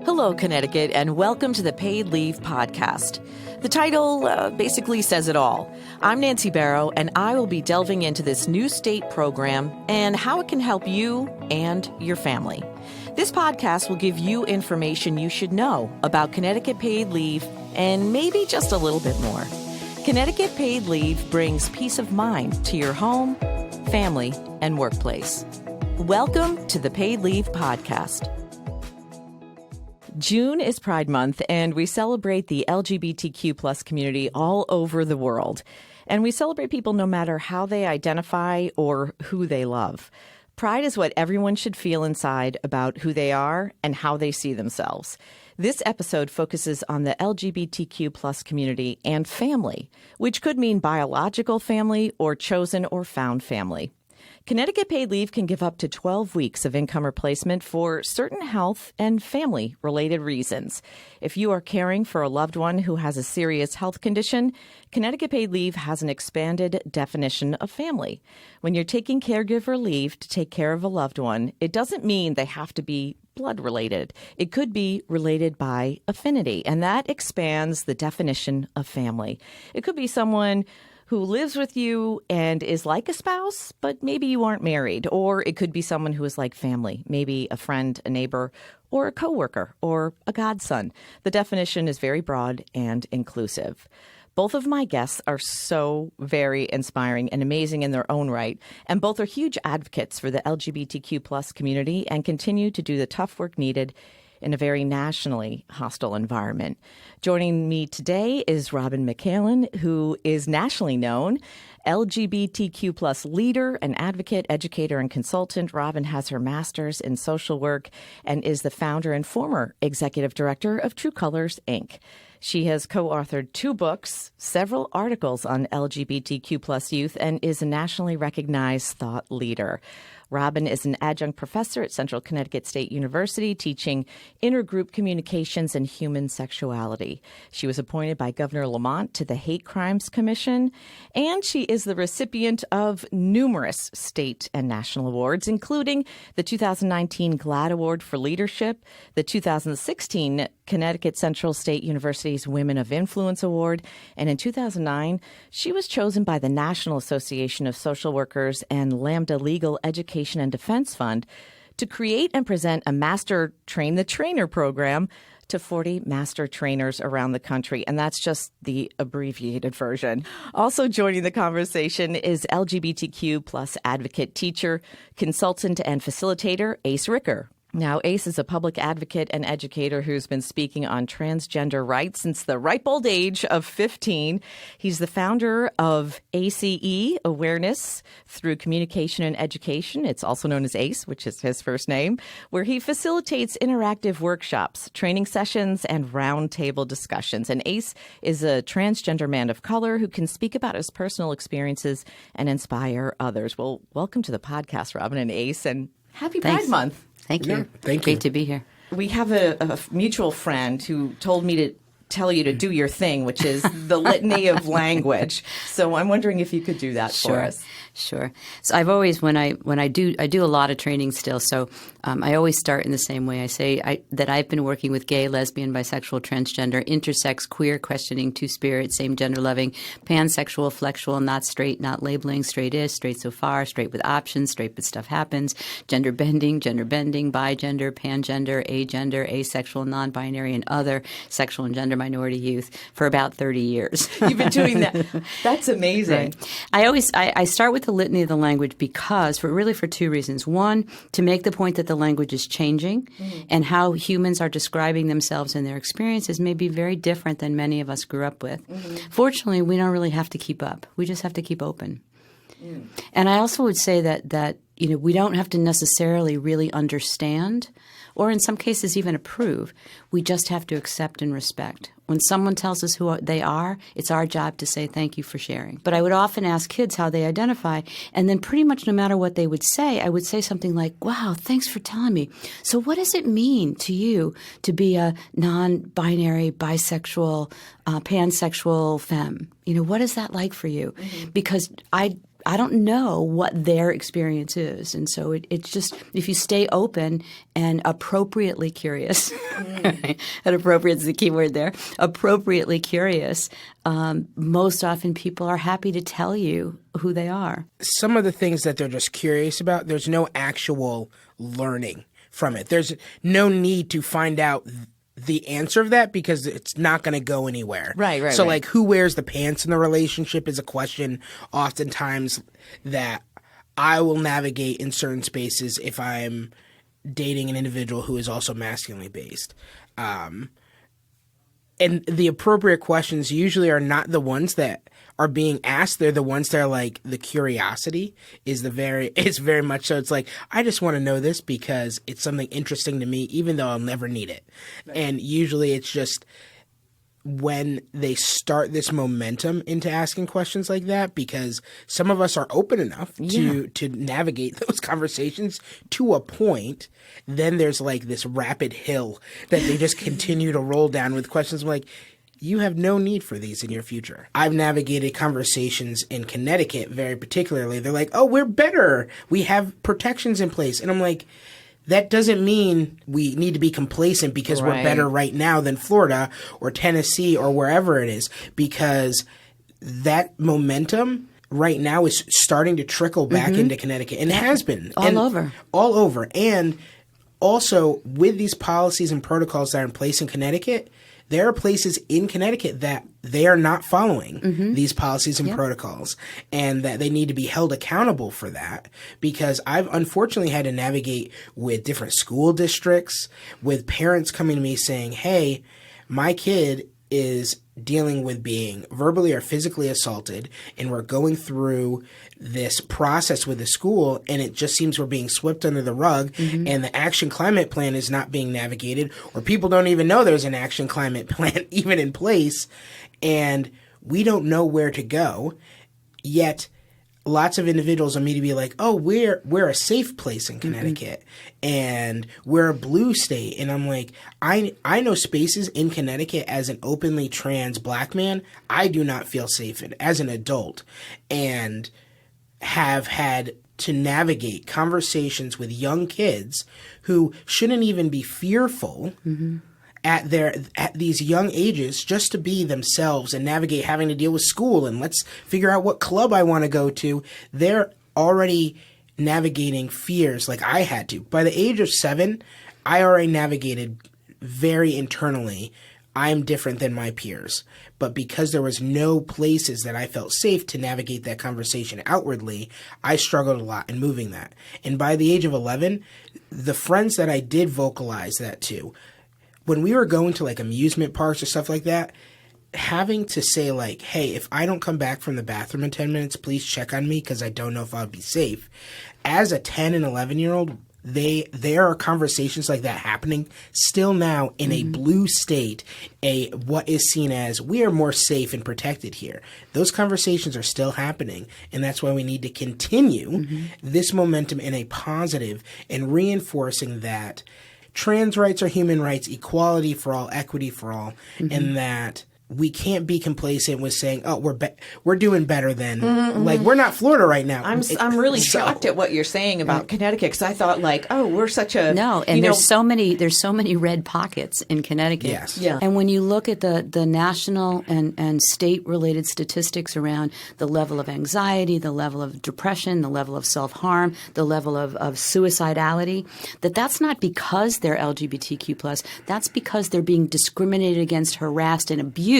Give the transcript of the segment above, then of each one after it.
Hello, Connecticut, and welcome to the Paid Leave Podcast. The title basically says it all. I'm Nancy Barrow, and I will be delving into this new state program and how it can help you and your family. This podcast will give you information you should know about Connecticut paid leave and maybe just a little bit more. Connecticut paid leave brings peace of mind to your home, family, and workplace. Welcome to the Paid Leave Podcast. June is Pride Month, and we celebrate the LGBTQ plus community all over the world. And we celebrate people no matter how they identify or who they love. Pride is what everyone should feel inside about who they are and how they see themselves. This episode focuses on the LGBTQ plus community and family, which could mean biological family or chosen or found family. Connecticut paid leave can give up to 12 weeks of income replacement for certain health and family-related reasons. If you are caring for a loved one who has a serious health condition, Connecticut paid leave has an expanded definition of family. When you're taking caregiver leave to take care of a loved one, it doesn't mean they have to be blood related. It could be related by affinity, and that expands the definition of family. It could be someone who lives with you and is like a spouse, but maybe you aren't married. Or it could be someone who is like family, maybe a friend, a neighbor, or a coworker, or a godson. The definition is very broad and inclusive. Both of my guests are so very inspiring and amazing in their own right, and both are huge advocates for the LGBTQ plus community and continue to do the tough work needed in a very nationally hostile environment. Joining me today is Robin McHaelen, who is nationally known LGBTQ plus leader, an advocate, educator, and consultant. Robin has her master's in social work and is the founder and former executive director of True Colors, Inc. She has co-authored 2 books, several articles on LGBTQ plus youth, and is a nationally recognized thought leader. Robin is an adjunct professor at Central Connecticut State University, teaching intergroup communications and human sexuality. She was appointed by Governor Lamont to the Hate Crimes Commission, and she is the recipient of numerous state and national awards, including the 2019 GLAAD Award for Leadership, the 2016 Connecticut Central State University's Women of Influence Award, and in 2009, she was chosen by the National Association of Social Workers and Lambda Legal Education and Defense Fund to create and present a Master Train the Trainer program to 40 master trainers around the country. And that's just the abbreviated version. Also joining the conversation is LGBTQ plus advocate, teacher, consultant, and facilitator, A.C.E. Ricker. Now, A.C.E. is a public advocate and educator who's been speaking on transgender rights since the ripe old age of 15. He's the founder of A.C.E. Awareness Through Communication and Education. It's also known as A.C.E., which is his first name, where he facilitates interactive workshops, training sessions, and roundtable discussions. And A.C.E. is a transgender man of color who can speak about his personal experiences and inspire others. Well, welcome to the podcast, Robin and A.C.E., and happy Pride Month. Thank you. Yeah, thank you. Great to be here. We have a mutual friend who told me to tell you to do your thing, which is the litany of language. So I'm wondering if you could do that for us. Sure. So I've always, when I do a lot of training still. So I always start in the same way. I say that I've been working with gay, lesbian, bisexual, transgender, intersex, queer, questioning, two-spirit, same gender loving, pansexual, flexual, not straight, not labeling, straight-ish, straight so far, straight with options, straight but stuff happens, gender bending, bi-gender, pangender, agender, asexual, non-binary, and other sexual and gender minority youth for about 30 years. You've been doing that. That's amazing. Right. I start with the litany of the language because for 2 reasons. One, to make the point that the language is changing and how humans are describing themselves and their experiences may be very different than many of us grew up with. Fortunately, we don't really have to keep up. We just have to keep open. And I also would say that we don't have to necessarily really understand or in some cases even approve. We just have to accept and respect. When someone tells us who they are, it's our job to say thank you for sharing. But I would often ask kids how they identify, and then pretty much no matter what they would say, I would say something like, wow, thanks for telling me. So what does it mean to you to be a non-binary, bisexual, pansexual femme? What is that like for you? Because I don't know what their experience is. And so it's just, if you stay open and appropriately curious, right? And appropriate is the key word there, appropriately curious, most often people are happy to tell you who they are. Some of the things that they're just curious about, there's no actual learning from it. There's no need to find out the answer of that because it's not going to go anywhere. Right. So like who wears the pants in the relationship is a question oftentimes that I will navigate in certain spaces if I'm dating an individual who is also masculinely based. And the appropriate questions usually are not the ones that are being asked. They're the ones that are like the curiosity it's very much so. It's like, I just want to know this because it's something interesting to me, even though I'll never need it. Right. And usually it's just when they start this momentum into asking questions like that, because some of us are open enough to navigate those conversations to a point, then there's like this rapid hill that they just continue to roll down with questions like, you have no need for these in your future. I've navigated conversations in Connecticut very particularly. They're like, oh, we're better. We have protections in place. And I'm like, that doesn't mean we need to be complacent because we're better right now than Florida or Tennessee or wherever it is, because that momentum right now is starting to trickle back into Connecticut, and it has been. All over. And also, with these policies and protocols that are in place in Connecticut, there are places in Connecticut that they are not following these policies and protocols, and that they need to be held accountable for that, because I've unfortunately had to navigate with different school districts, with parents coming to me saying, hey, my kid is dealing with being verbally or physically assaulted, and we're going through this process with the school, and it just seems we're being swept under the rug, and the action climate plan is not being navigated, or people don't even know there's an action climate plan even in place, and we don't know where to go. Yet lots of individuals immediately be like, oh, we're a safe place in Connecticut, and we're a blue state. And I'm like, I know spaces in Connecticut as an openly trans black man I do not feel safe in as an adult, and have had to navigate conversations with young kids who shouldn't even be fearful at these young ages just to be themselves and navigate having to deal with school, and let's figure out what club I want to go to. They're already navigating fears like I had to. By the age of 7, I already navigated very internally, I'm different than my peers. But because there was no places that I felt safe to navigate that conversation outwardly, I struggled a lot in moving that. And by the age of 11, the friends that I did vocalize that to, when we were going to like amusement parks or stuff like that, having to say like, hey, if I don't come back from the bathroom in 10 minutes, please check on me because I don't know if I'll be safe. As a 10 and 11-year-old, there are conversations like that happening still now in a blue state, what is seen as we are more safe and protected here. Those conversations are still happening, and that's why we need to continue this momentum in a positive and reinforcing that trans rights are human rights, equality for all, equity for all, and that we can't be complacent with saying, "Oh, we're doing better than like we're not Florida right now." I'm really shocked at what you're saying about Connecticut, because I thought like, oh, we're such a there's so many red pockets in Connecticut. Yes. Yeah. And when you look at the national and state related statistics around the level of anxiety, the level of depression, the level of self-harm, the level of suicidality, that's not because they're LGBTQ+, that's because they're being discriminated against, harassed, and abused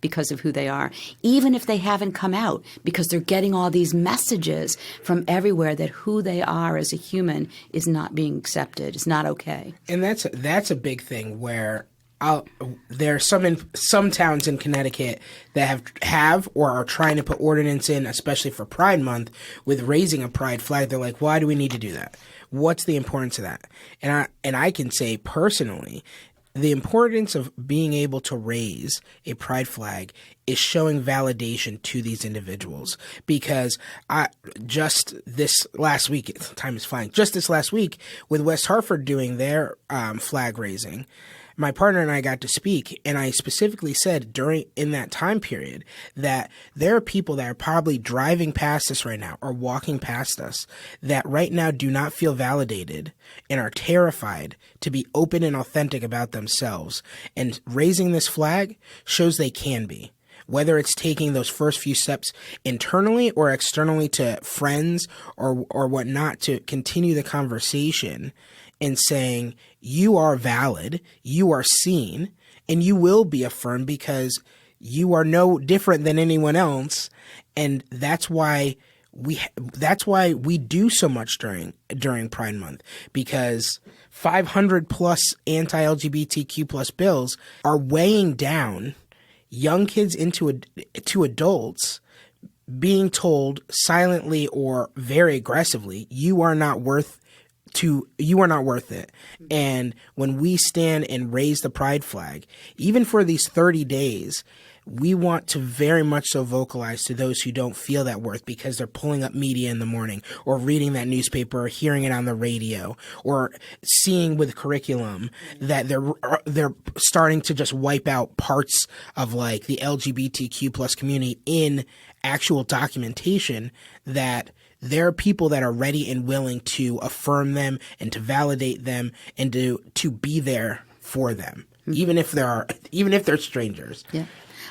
because of who they are, even if they haven't come out, because they're getting all these messages from everywhere that who they are as a human is not being accepted, is not okay. And that's a big thing where there are some towns in Connecticut that have or are trying to put ordinance in, especially for Pride Month, with raising a pride flag. They're like, why do we need to do that? What's the importance of that? And I can say personally, the importance of being able to raise a pride flag is showing validation to these individuals, because just this last week, time is flying, just this last week with West Hartford doing their flag raising, my partner and I got to speak, and I specifically said in that time period that there are people that are probably driving past us right now or walking past us that right now do not feel validated and are terrified to be open and authentic about themselves. And raising this flag shows they can be. Whether it's taking those first few steps internally or externally to friends or whatnot to continue the conversation and saying, you are valid, you are seen, and you will be affirmed because you are no different than anyone else. And that's why we do so much during Pride Month, because 500 plus anti-LGBTQ plus bills are weighing down young kids to adults, being told silently or very aggressively, you are not worth it. And when we stand and raise the pride flag, even for these 30 days, we want to very much so vocalize to those who don't feel that worth because they're pulling up media in the morning or reading that newspaper or hearing it on the radio or seeing with curriculum that they're starting to just wipe out parts of like the LGBTQ plus community in actual documentation, that there are people that are ready and willing to affirm them and to validate them and to be there for them, even if they're strangers. Yeah.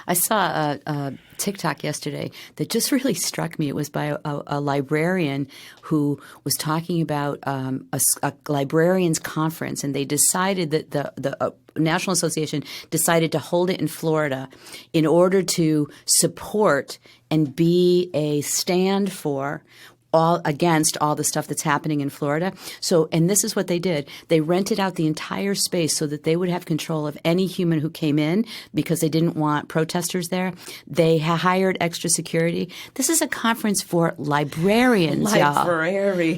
I saw a TikTok yesterday that just really struck me. It was by a librarian who was talking about a librarians conference, and they decided that the National Association decided to hold it in Florida in order to support and be a stand for against all the stuff that's happening in Florida. So, and this is what they did. They rented out the entire space so that they would have control of any human who came in because they didn't want protesters there. They hired extra security. This is a conference for librarians, y'all.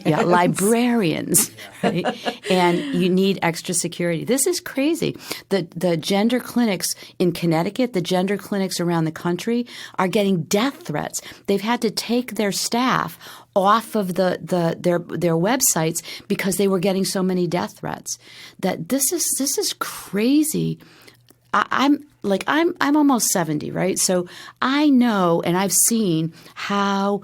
Yeah, librarians. Right? And you need extra security. This is crazy. The gender clinics in Connecticut, the gender clinics around the country are getting death threats. They've had to take their staff off of their websites because they were getting so many death threats. That this is crazy. I'm almost 70, right? So I know and I've seen how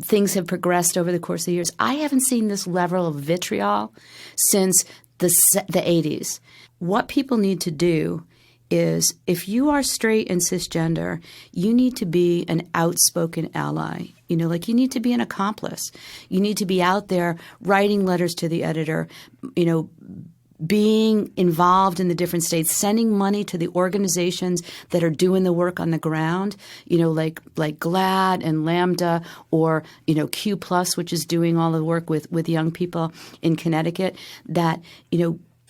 things have progressed over the course of the years. I haven't seen this level of vitriol since the 80s. What people need to do is, if you are straight and cisgender, you need to be an outspoken ally. You need to be an accomplice. You need to be out there writing letters to the editor, being involved in the different states, sending money to the organizations that are doing the work on the ground, like GLAAD and Lambda, or, Q+, which is doing all the work with young people in Connecticut, that,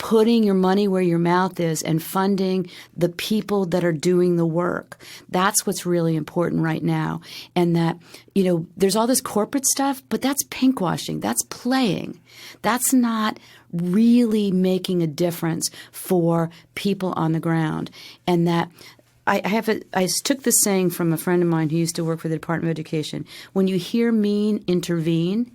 putting your money where your mouth is and funding the people that are doing the work. That's what's really important right now. And that, there's all this corporate stuff, but that's pinkwashing. That's playing. That's not really making a difference for people on the ground. And that I took this saying from a friend of mine who used to work for the Department of Education. When you hear mean, intervene.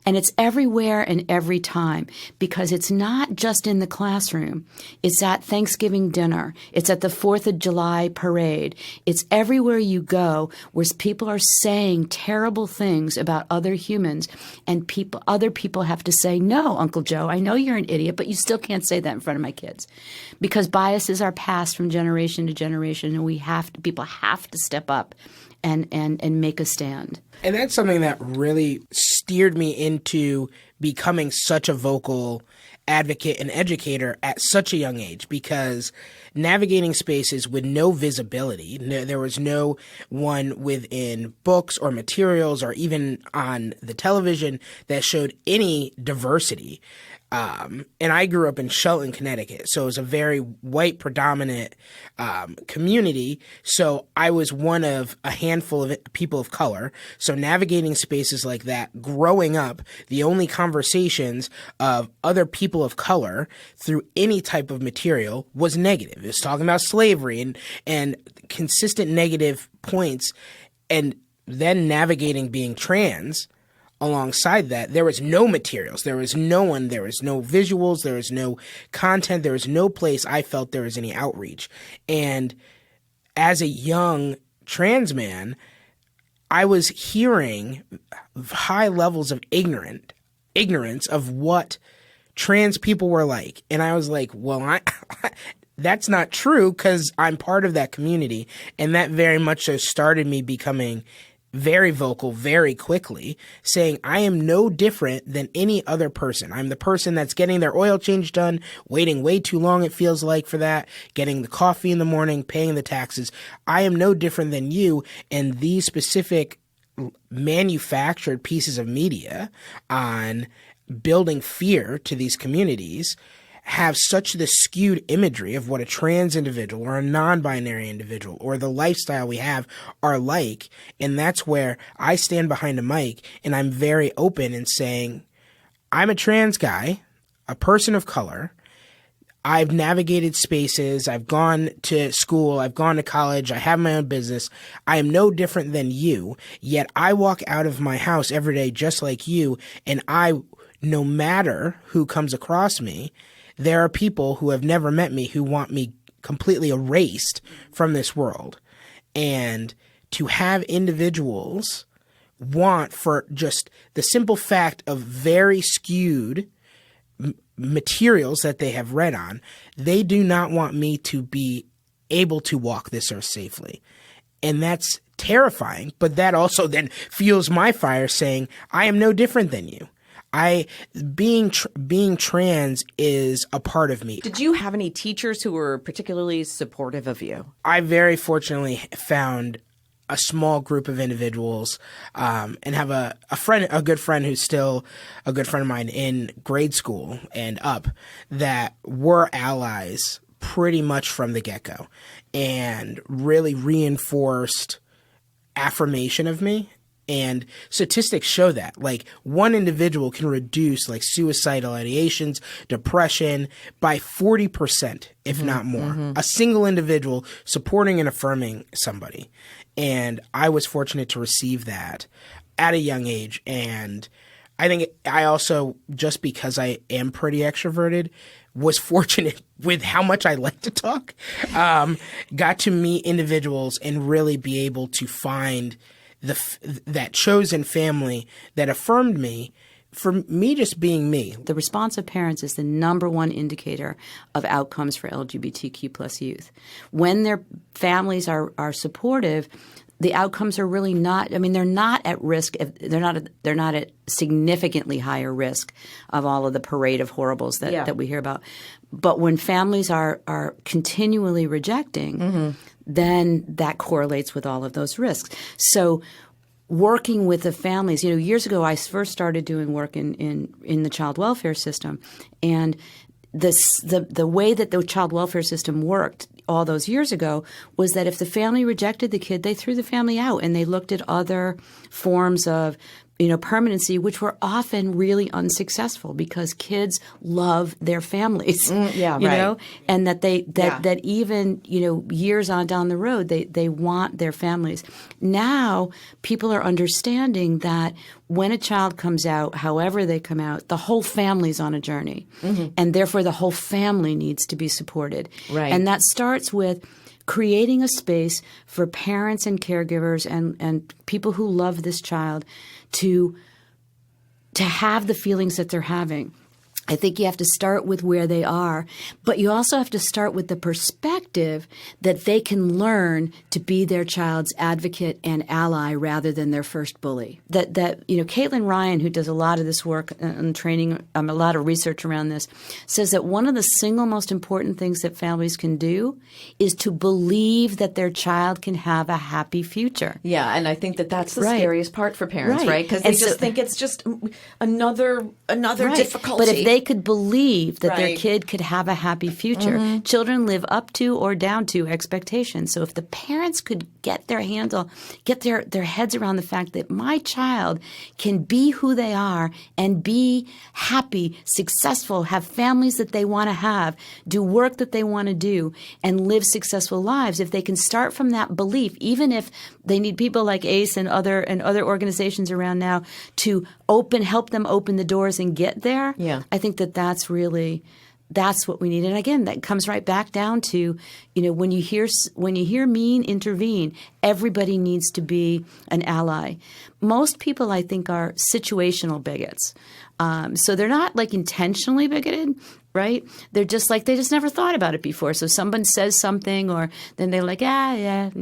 And it's everywhere and every time, because it's not just in the classroom. It's at Thanksgiving dinner. It's at the 4th of July parade. It's everywhere you go where people are saying terrible things about other humans, and other people have to say, no, Uncle Joe, I know you're an idiot, but you still can't say that in front of my kids. Because biases are passed from generation to generation. And people have to step up and make a stand. And that's something that really steered me into becoming such a vocal advocate and educator at such a young age, because navigating spaces with no visibility, there was no one within books or materials or even on the television that showed any diversity. And I grew up in Shelton, Connecticut, so it was a very white predominant community. So I was one of a handful of people of color. So navigating spaces like that, growing up, the only conversations of other people of color through any type of material was negative. It was talking about slavery and consistent negative points. And then navigating being trans, alongside that, there was no materials. There was no one. There was no visuals. There was no content. There was no place I felt there was any outreach. And as a young trans man, I was hearing high levels of ignorance of what trans people were like. And I was like, well, that's not true, because I'm part of that community. And that very much so started me becoming very vocal very quickly, saying I am no different than any other person. I'm the person that's getting their oil change done, waiting way too long, it feels like, for that, getting the coffee in the morning, paying the taxes. I am no different than you. And these specific manufactured pieces of media on building fear to these communities have such the skewed imagery of what a trans individual or a non-binary individual or the lifestyle we have are like. And that's where I stand behind a mic and I'm very open in saying, I'm a trans guy, a person of color. I've navigated spaces. I've gone to school. I've gone to college. I have my own business. I am no different than you. Yet I walk out of my house every day just like you. And no matter who comes across me, there are people who have never met me who want me completely erased from this world. And to have individuals want, for just the simple fact of very skewed materials that they have read on, they do not want me to be able to walk this earth safely. And that's terrifying. But that also then fuels my fire, saying, I am no different than you. Being trans is a part of me. Did you have any teachers who were particularly supportive of you? I very fortunately found a small group of individuals, and have a good friend who's still a good friend of mine in grade school and up, that were allies pretty much from the get-go and really reinforced affirmation of me. And statistics show that, like, one individual can reduce, like, suicidal ideations, depression by 40%, if not more. Mm-hmm. A single individual supporting and affirming somebody. And I was fortunate to receive that at a young age. And I think I also, just because I am pretty extroverted, was fortunate with how much I like to talk, got to meet individuals and really be able to find that chosen family that affirmed me for me just being me. The response of parents is the number one indicator of outcomes for LGBTQ plus youth. When their families are supportive, the outcomes are really not, I mean, they're not at risk. They're not at significantly higher risk of all of the parade of horribles that we hear about. But when families are continually rejecting, then that correlates with all of those risks. So working with the families, years ago I first started doing work in the child welfare system, and the way that the child welfare system worked all those years ago was that if the family rejected the kid, they threw the family out and they looked at other forms of permanency, which were often really unsuccessful because kids love their families. And that even years on down the road, they want their families. Now people are understanding that when a child comes out, however they come out, the whole family's on a journey, and therefore the whole family needs to be supported. Right. And that starts with creating a space for parents and caregivers and people who love this child to have the feelings that they're having. I think you have to start with where they are, but you also have to start with the perspective that they can learn to be their child's advocate and ally rather than their first bully. That Caitlin Ryan, who does a lot of this work and training, a lot of research around this, says that one of the single most important things that families can do is to believe that their child can have a happy future. Yeah, and I think that's the scariest part for parents, right? Because they just think it's just another difficulty. But if they they could believe that their Right. kid could have a happy future. Children live up to or down to expectations. So if the parents could get their heads around the fact that my child can be who they are and be happy, successful, have families that they want to have, do work that they want to do, and live successful lives, if they can start from that belief, even if they need people like ACE and other organizations around now to help them open the doors and get there. Yeah. I think that's what we need. And again, that comes right back down to, when you hear mean, intervene. Everybody needs to be an ally. Most people, I think, are situational bigots. So they're not like intentionally bigoted, right? They're just like, they just never thought about it before. So someone says something, or then they're like, like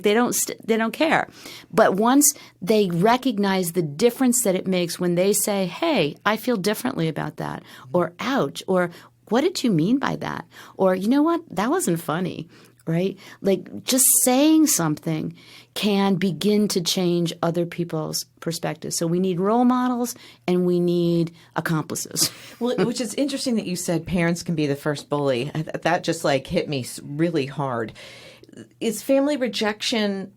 they don't care. But once they recognize the difference that it makes when they say, hey, I feel differently about that, or ouch, or what did you mean by that? Or, you know what, that wasn't funny. Right? Like just saying something can begin to change other people's perspectives. So we need role models and we need accomplices. Well, which is interesting that you said parents can be the first bully. That just like hit me really hard. Is family rejection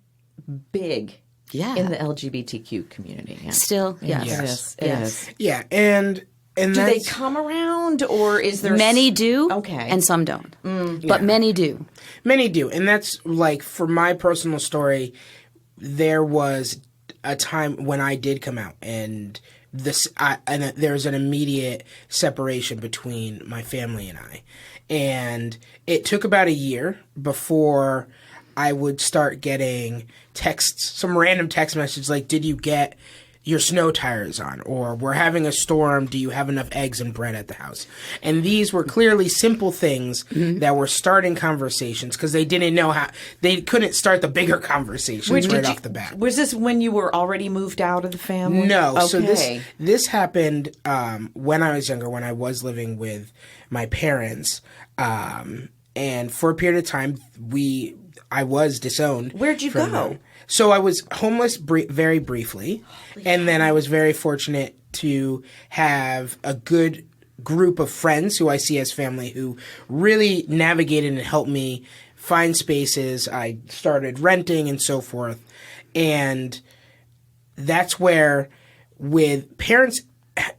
big in the LGBTQ community? Yeah. Still, yes. It is. Yeah, and Do they come around, or is there many do, okay, and some don't, but many do. Many do, and that's like for my personal story. There was a time when I did come out, and there's an immediate separation between my family and I, and it took about a year before I would start getting texts, some random text message like, "Did you get your snow tires on?" or "We're having a storm. Do you have enough eggs and bread at the house?" And these were clearly simple things that were starting conversations because they didn't know how, they couldn't start the bigger conversations off the bat. Was this when you were already moved out of the family? No. Okay. So this happened when I was younger, when I was living with my parents. And for a period of time, I was disowned. Where'd you from go? them. So I was homeless very briefly, and then I was very fortunate to have a good group of friends who I see as family who really navigated and helped me find spaces. I started renting and so forth, and that's where, with parents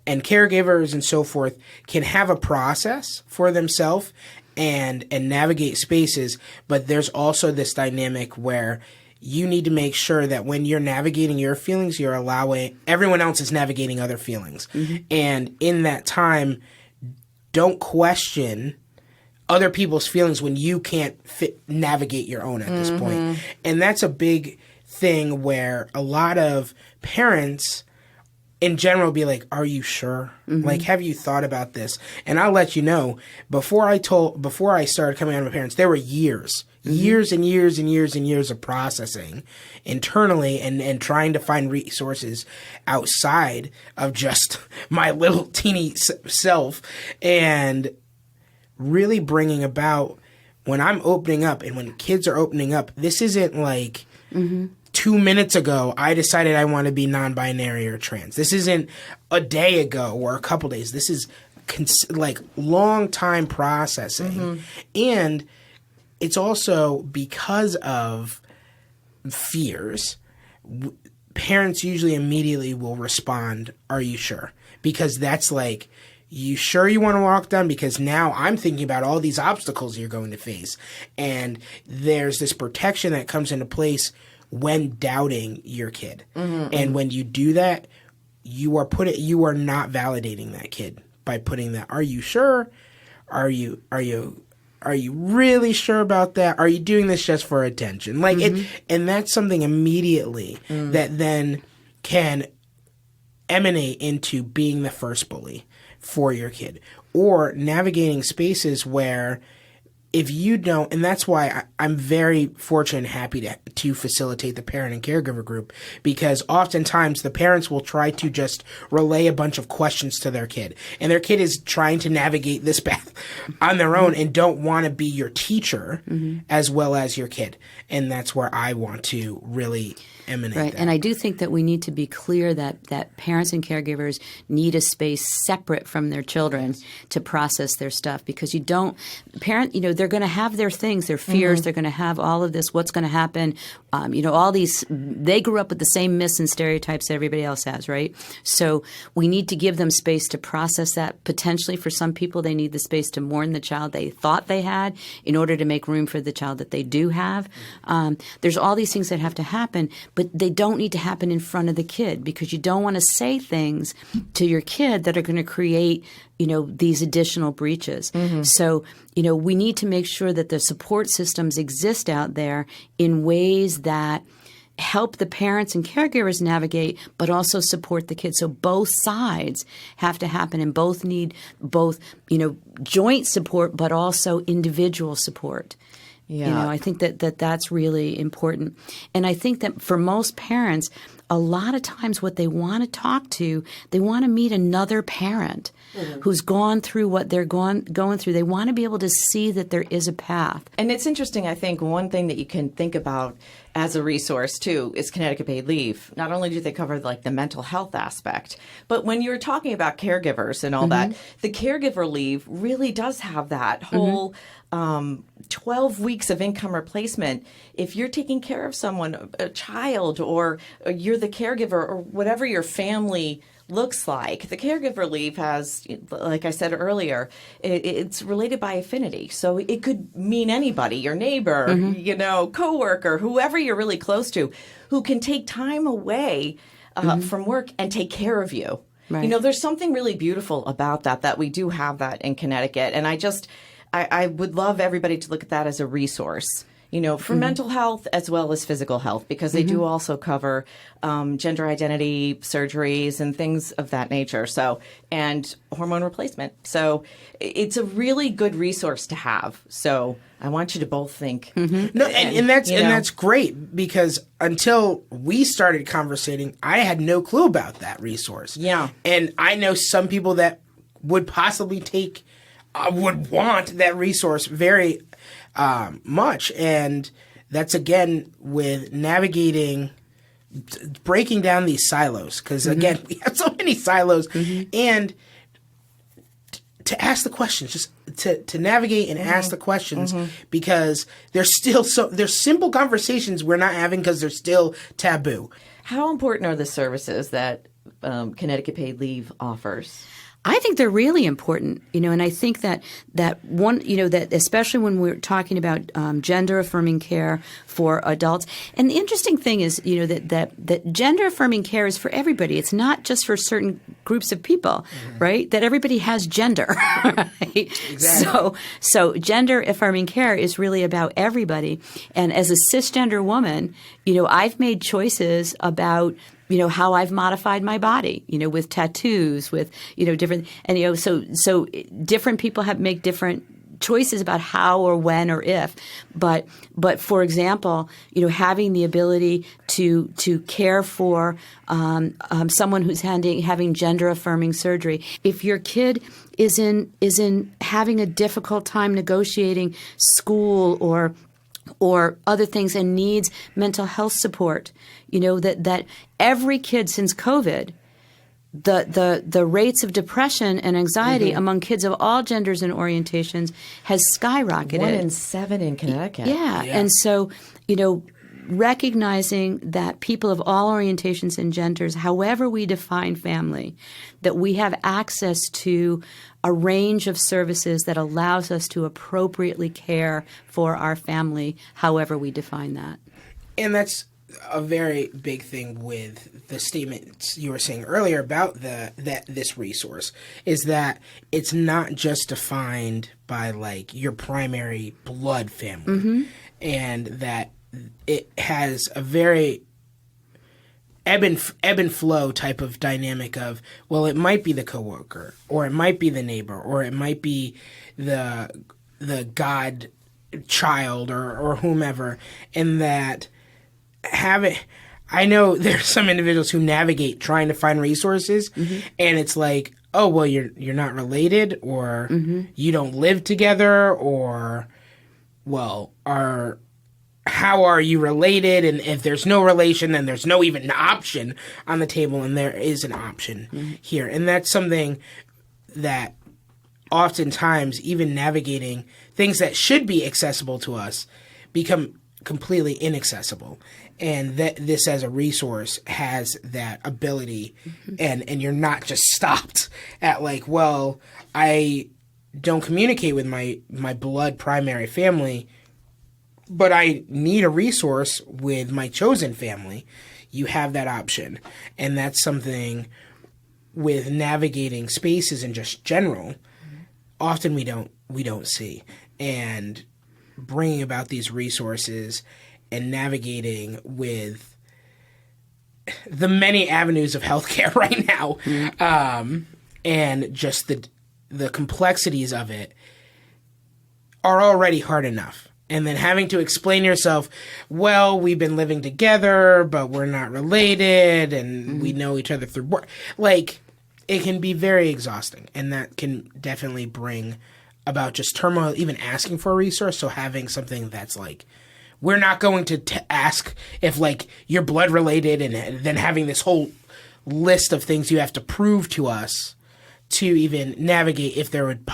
and caregivers and so forth, can have a process for themselves and navigate spaces, but there's also this dynamic where you need to make sure that when you're navigating your feelings, you're allowing everyone else is navigating other feelings. And in that time, don't question other people's feelings when you can't navigate your own at this point. And that's a big thing where a lot of parents in general be like, "Are you sure? Like, have you thought about this?" And I'll let you know, before I started coming out of my parents, there were years and years of processing internally and trying to find resources outside of just my little teeny self, and really bringing about, when I'm opening up and when kids are opening up, this isn't like 2 minutes ago I decided I want to be non-binary or trans. This isn't a day ago or a couple days. This is like long time processing. And it's also because of fears. Parents usually immediately will respond, "Are you sure?" Because that's like, "You sure you want to walk down?" Because now I'm thinking about all these obstacles you're going to face. And there's this protection that comes into place when doubting your kid. And when you do that, you are not validating that kid by putting that, "Are you sure? Are you really sure about that? Are you doing this just for attention?" Like it, and that's something immediately that then can emanate into being the first bully for your kid, or navigating spaces where if you don't, and that's why I'm very fortunate and happy to facilitate the parent and caregiver group, because oftentimes the parents will try to just relay a bunch of questions to their kid, and their kid is trying to navigate this path on their own and don't want to be your teacher as well as your kid. And that's where I want to really emanate Right. that. And I do think that we need to be clear that parents and caregivers need a space separate from their children to process their stuff, because you don't – they're going to have their things, their fears. They're going to have all of this, what's going to happen. All these – they grew up with the same myths and stereotypes that everybody else has, right? So we need to give them space to process that. Potentially for some people, they need the space to mourn the child they thought they had in order to make room for the child that they do have. There's all these things that have to happen, but they don't need to happen in front of the kid, because you don't want to say things to your kid that are going to create, these additional breaches. So, we need to make sure that the support systems exist out there in ways that help the parents and caregivers navigate, but also support the kids. So both sides have to happen, and both need joint support, but also individual support. Yeah. I think that's really important. And I think that for most parents, a lot of times what they want to talk to, they want to meet another parent who's gone through what they're going through. They want to be able to see that there is a path. And it's interesting, I think one thing that you can think about as a resource too is Connecticut Paid Leave. Not only do they cover the mental health aspect, but when you're talking about caregivers and all that, the caregiver leave really does have that whole 12 weeks of income replacement. If you're taking care of someone, a child, or you're the caregiver, or whatever your family looks like, the caregiver leave has, like I said earlier, it's related by affinity. So it could mean anybody, your neighbor, coworker, whoever you're really close to, who can take time away from work and take care of you. Right. There's something really beautiful about that we do have that in Connecticut. And I would love everybody to look at that as a resource, for mental health as well as physical health, because they do also cover gender identity surgeries and things of that nature. So, and hormone replacement. So it's a really good resource to have. So I want you to both think. No, and that's great, because until we started conversating, I had no clue about that resource. Yeah. And I know some people that would possibly would want that resource very much. And that's, again, with navigating, breaking down these silos. Because, again, we have so many silos. And to ask the questions, just to navigate and ask the questions, because there's simple conversations we're not having because they're still taboo. How important are the services that Connecticut Paid Leave offers? I think they're really important, and I think that one, that especially when we're talking about gender affirming care for adults. And the interesting thing is, that gender affirming care is for everybody. It's not just for certain groups of people, right? That everybody has gender, right? Exactly. So gender affirming care is really about everybody. And as a cisgender woman, I've made choices about how I've modified my body, with tattoos, with, different, and, so different people make different choices about how or when or if. But for example, having the ability to care for someone who's having gender affirming surgery. If your kid is in having a difficult time negotiating school or other things and needs mental health support, that every kid since COVID, the rates of depression and anxiety among kids of all genders and orientations has skyrocketed. 1 in 7 in Connecticut. Yeah. And so, recognizing that people of all orientations and genders, however we define family, that we have access to a range of services that allows us to appropriately care for our family, however we define that. And that's a very big thing with the statements you were saying earlier about this resource, is that it's not just defined by your primary blood family, and that it has a very ebb and flow type of dynamic of, well, it might be the coworker, or it might be the neighbor, or it might be the God child or whomever, and that I know there's some individuals who navigate trying to find resources, and it's like, oh, well, you're not related, or you don't live together, or, well, how are you related? And if there's no relation, then there's no even option on the table, and there is an option here. And that's something that oftentimes, even navigating things that should be accessible to us become completely inaccessible. And that this as a resource has that ability, and you're not just stopped at like, well, I don't communicate with my blood primary family, but I need a resource with my chosen family. You have that option. And that's something with navigating spaces in just general, often we don't see. And bringing about these resources and navigating with the many avenues of healthcare right now, and just the complexities of it are already hard enough. And then having to explain yourself, well, we've been living together, but we're not related, and we know each other through work. Like, it can be very exhausting, and that can definitely bring about just turmoil, even asking for a resource. So having something that's like, we're not going to ask if, like, you're blood related, and then having this whole list of things you have to prove to us to even navigate if there would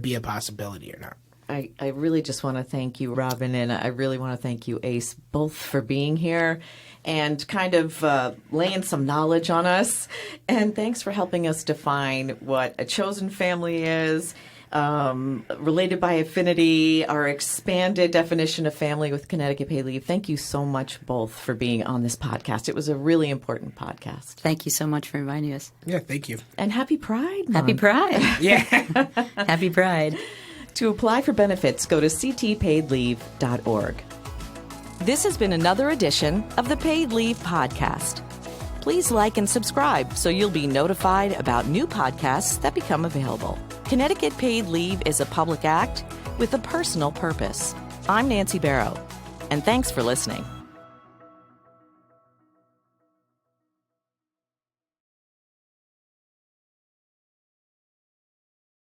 be a possibility or not. I really just want to thank you, Robin, and I really want to thank you, Ace, both for being here and kind of laying some knowledge on us. And thanks for helping us define what a chosen family is, related by affinity, our expanded definition of family with Connecticut paid leave. Thank you so much both for being on this podcast. It was a really important podcast. Thank you so much for inviting us. Yeah, thank you. And happy Pride Month. Happy Pride. Yeah. Happy Pride. To apply for benefits, go to ctpaidleave.org. This has been another edition of the Paid Leave Podcast. Please like and subscribe so you'll be notified about new podcasts that become available. Connecticut Paid Leave is a public act with a personal purpose. I'm Nancy Barrow, and thanks for listening.